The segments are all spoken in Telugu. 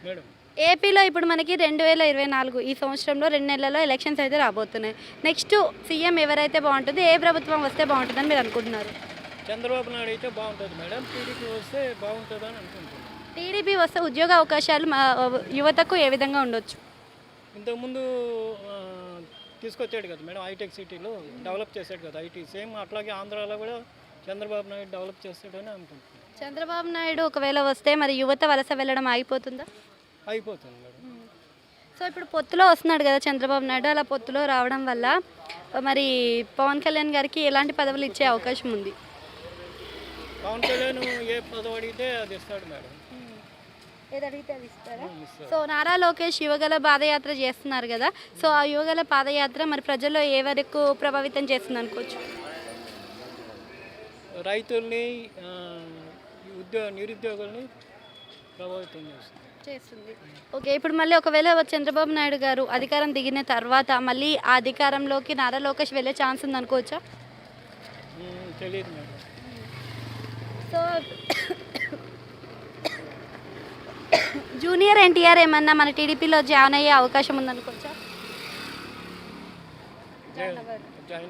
మేడం. ఏపీలో ఇప్పుడు మనకి 2024 ఈ సంవత్సరంలో 2 నెలల్లో ఎలక్షన్స్ అయితే రాబోతున్నాయి. నెక్స్ట్ సీఎం ఎవరైతే బాగుంటుంది, ఏ ప్రభుత్వం వస్తే బాగుంటుందని మీరు అనుకుంటున్నారు? చంద్రబాబు నాయుడు అయితే బాగుంటుంది మేడం. టీడీపీ వస్తే బాగుంటుందని అనుకుంటున్నాను. టీడీపీ వస్తే ఉద్యోగ అవకాశాలు యువతకు ఏ విధంగా ఉండొచ్చు? ఇంతకుముందు తీసుకొచ్చాడు కదా మేడం, హైటెక్ సిటీలో డెవలప్ చేశాడు కదా ఐటీ. సేమ్ అట్లాగే ఆంధ్రాలో కూడా చంద్రబాబు నాయుడు డెవలప్ చేస్తాడని అనుకుంటున్నాను. చంద్రబాబు నాయుడు ఒకవేళ వస్తే మరి యువత వలస వెళ్ళడం ఆగిపోతుందా? అయిపోతుంది మేడం. సో ఇప్పుడు పొత్తులో వస్తున్నాడు కదా చంద్రబాబు నాయుడు, అలా పొత్తులో రావడం వల్ల మరి పవన్ కళ్యాణ్ గారికి ఎలాంటి పదవులు ఇచ్చే అవకాశం ఉంది? పవన్ కళ్యాణ్ ఏ పదవి అడిగితే అది ఇస్తాడు మేడం. ఏదడిగితే అది ఇస్తారా? ఇస్తాడు. సో నారా లోకేష్ యువగల పాదయాత్ర చేస్తున్నారు కదా, సో ఆ యువగల పాదయాత్ర మరి ప్రజల్లో ఏ వరకు ప్రభావితం చేస్తుంది అనుకోవచ్చు? రైతుల్ని నిరుద్యోగుల్ని ప్రభావితం చేస్తుంది. ఓకే, ఇప్పుడు మళ్ళీ ఒకవేళ చంద్రబాబు నాయుడు గారు అధికారం దిగిన తర్వాత మళ్ళీ ఆ అధికారంలోకి నారా లోకేష్ వెళ్ళే ఛాన్స్ ఉంది అనుకోవచ్చా? తెలియదు మేడం. సో జూనియర్ ఎన్టీఆర్ ఏమన్నా మన టీడీపీలో జాయిన్ అయ్యే అవకాశం ఉందనుకోవచ్చా? జాయిన్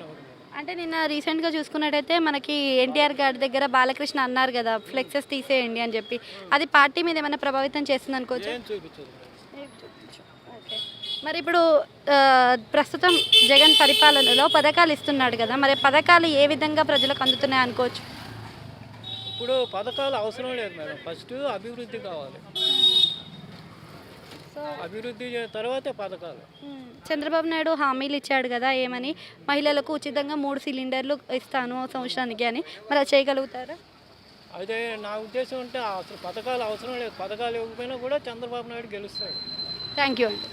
అవ్వదు. అంటే నిన్న రీసెంట్గా చూసుకున్నట్టయితే మనకి ఎన్టీఆర్ గారి దగ్గర బాలకృష్ణ అన్నారు కదా ఫ్లెక్సెస్ తీసేయండి అని చెప్పి, అది పార్టీ మీద ఏమైనా ప్రభావితం చేస్తుంది అనుకోవచ్చు? ఏం చూపించదు. ఓకే, మరి ఇప్పుడు ప్రస్తుతం జగన్ పరిపాలనలో పథకాలు ఇస్తున్నాడు కదా, మరి పథకాలు ఏ విధంగా ప్రజలకు అందుతున్నాయి అనుకోవచ్చు? ఇప్పుడు పథకాలు అవసరం లేదు మేడం. ఫస్ట్ అభివృద్ధి కావాలి. సో అభివృద్ధి తర్వాతే పథకాలు. చంద్రబాబు నాయుడు హామీలు ఇచ్చాడు కదా, ఏమని మహిళలకు ఉచితంగా 3 సిలిండర్లు ఇస్తాను సంవత్సరానికి అని, మరి అది చేయగలుగుతారా? అదే నా ఉద్దేశం. అంటే అసలు పథకాలు అవసరం లేదు. పథకాలు ఇవ్వకపోయినా కూడా చంద్రబాబు నాయుడు గెలుస్తాడు. థ్యాంక్ యూ అండి.